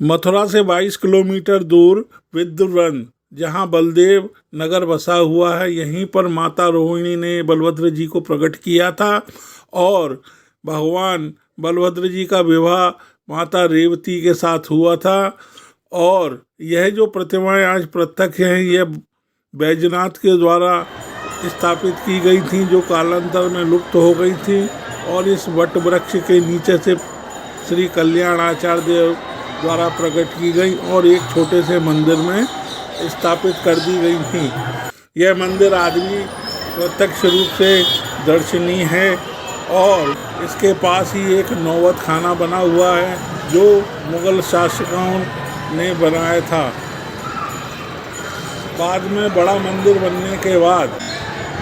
मथुरा से 22 किलोमीटर दूर विद्रुवन, जहाँ बलदेव नगर बसा हुआ है, यहीं पर माता रोहिणी ने बलभद्र जी को प्रकट किया था और भगवान बलभद्र जी का विवाह माता रेवती के साथ हुआ था। और यह जो प्रतिमाएं आज प्रत्यक्ष हैं, यह बैजनाथ के द्वारा स्थापित की गई थी, जो कालांतर में लुप्त हो गई थी। और इस वट वृक्ष के नीचे से श्री कल्याण आचार्य देव द्वारा प्रकट की गई और एक छोटे से मंदिर में स्थापित कर दी गई थी। यह मंदिर आज भी प्रत्यक्ष रूप से दर्शनीय है और इसके पास ही एक नौबत खाना बना हुआ है, जो मुग़ल शासकों ने बनाया था। बाद में बड़ा मंदिर बनने के बाद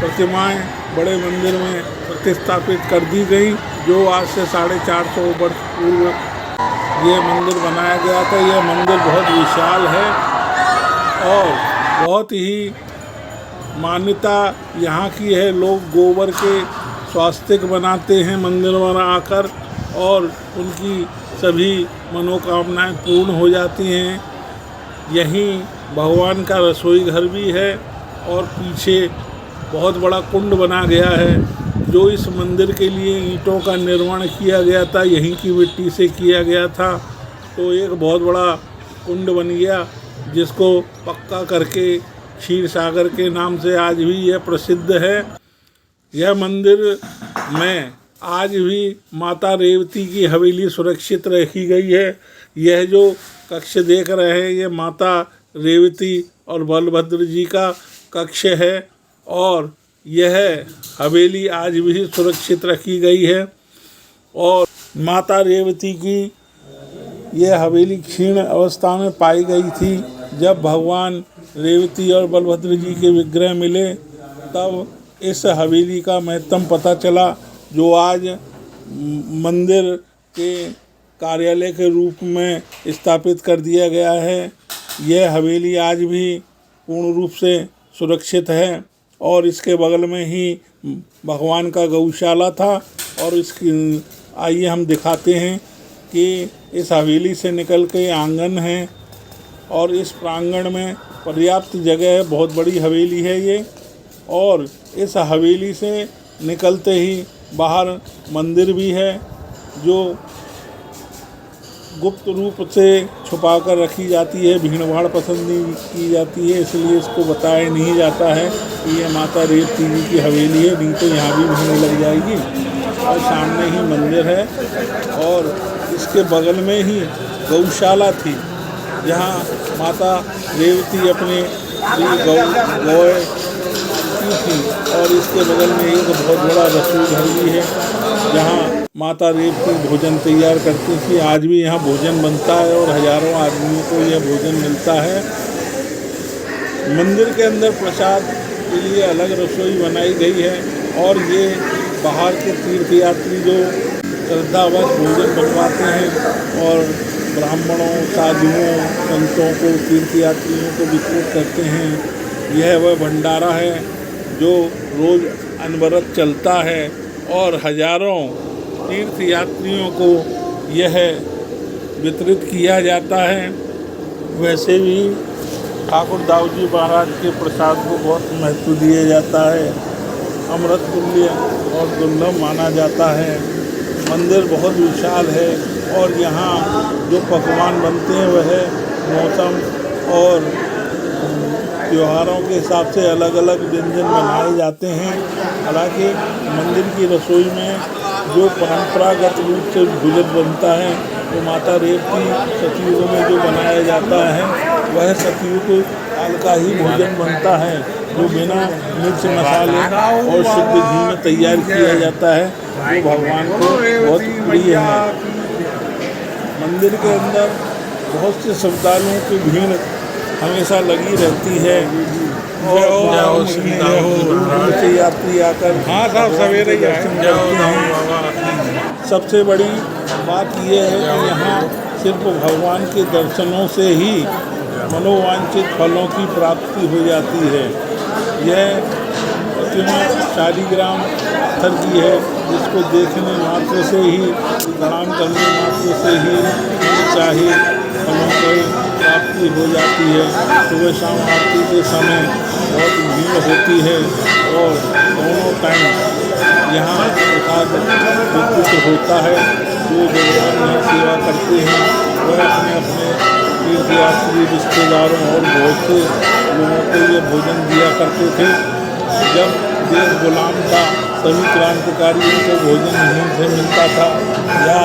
प्रतिमाएं बड़े मंदिर में प्रतिस्थापित कर दी गई, जो आज से 450 वर्ष पूर्व ये मंदिर बनाया गया था। यह मंदिर बहुत विशाल है और बहुत ही मान्यता यहाँ की है। लोग गोबर के स्वास्तिक बनाते हैं मंदिर में आकर और उनकी सभी मनोकामनाएं पूर्ण हो जाती हैं। यहीं भगवान का रसोई घर भी है और पीछे बहुत बड़ा कुंड बना गया है, जो इस मंदिर के लिए ईंटों का निर्माण किया गया था, यहीं की मिट्टी से किया गया था। तो एक बहुत बड़ा कुंड बन गया, जिसको पक्का करके क्षीर सागर के नाम से आज भी यह प्रसिद्ध है। यह मंदिर में आज भी माता रेवती की हवेली सुरक्षित रखी गई है। यह जो कक्ष देख रहे हैं, ये माता रेवती और बलभद्र जी का कक्ष है और यह हवेली आज भी सुरक्षित रखी गई है। और माता रेवती की यह हवेली क्षीण अवस्था में पाई गई थी। जब भगवान रेवती और बलभद्र जी के विग्रह मिले, तब इस हवेली का महत्व पता चला, जो आज मंदिर के कार्यालय के रूप में स्थापित कर दिया गया है। यह हवेली आज भी पूर्ण रूप से सुरक्षित है और इसके बगल में ही भगवान का गौशाला था। और इसकी आइए हम दिखाते हैं कि इस हवेली से निकल के आंगन है और इस प्रांगण में पर्याप्त जगह है, बहुत बड़ी हवेली है ये। और इस हवेली से निकलते ही बाहर मंदिर भी है, जो गुप्त रूप से छुपा कर रखी जाती है, भीड़ भाड़ पसंद नहीं की जाती है, इसलिए इसको बताया नहीं जाता है कि ये माता रेवती जी की हवेली है, नहीं तो यहाँ भी भीड़ लग जाएगी। और सामने ही मंदिर है और इसके बगल में ही गौशाला थी, जहाँ माता रेवती अपने गौए की थी। और इसके बगल में एक बहुत बड़ा रसोई घर भी है, जहाँ माता रेवती भोजन तैयार करती थी। आज भी यहाँ भोजन बनता है और हजारों आदमियों को यह भोजन मिलता है। मंदिर के अंदर प्रसाद के लिए अलग रसोई बनाई गई है और ये बाहर के तीर्थयात्री जो श्रद्धावश भोजन बनवाते हैं और ब्राह्मणों, साधुओं, संतों को, तीर्थयात्रियों को वितरित करते हैं। यह वह भंडारा है जो रोज़ अनवरत चलता है और हजारों तीर्थयात्रियों को यह वितरित किया जाता है। वैसे भी ठाकुर दाऊ जी महाराज के प्रसाद को बहुत महत्व दिया जाता है, अमृत तुल्य और दुर्लभ माना जाता है। मंदिर बहुत विशाल है और यहाँ जो पकवान बनते हैं वह मौसम और त्योहारों के हिसाब से अलग अलग व्यंजन बनाए जाते हैं। हालांकि मंदिर की रसोई में जो परंपरागत रूप से भोजन बनता है, तो माता रेवती सतयुग में जो बनाया जाता है, वह सतयुग काल का ही भोजन बनता है, जो बिना मिर्च मसाले और शुद्ध घी में तैयार किया जाता है, जो भगवान को बहुत प्रिय है। मंदिर के अंदर बहुत से श्रद्धालुओं की भीड़ हमेशा लगी रहती है और से यात्री आकर सवेरे दर्शन करते हैं। सबसे बड़ी बात यह है कि यहाँ सिर्फ भगवान के दर्शनों से ही मनोवांछित फलों की प्राप्ति हो जाती है। यह प्रतिमा शालिग्राम पत्थर की है, जिसको देखने मात्र से ही, प्रणाम करने मात्र से ही चाहे फलों वही प्राप्ति हो जाती है। सुबह शाम आरती के समय बहुत भीड़ होती है और दोनों टाइम यहाँ प्रसाद वितरित होता है। जो भगवान यहाँ सेवा करते हैं वह अपने अपने तीर्थयात्री रिश्तेदारों और बहुत से लोगों को ये भोजन दिया करते थे। जब देश गुलाम था सभी क्रांतिकारियों को भोजन यहीं से मिलता था या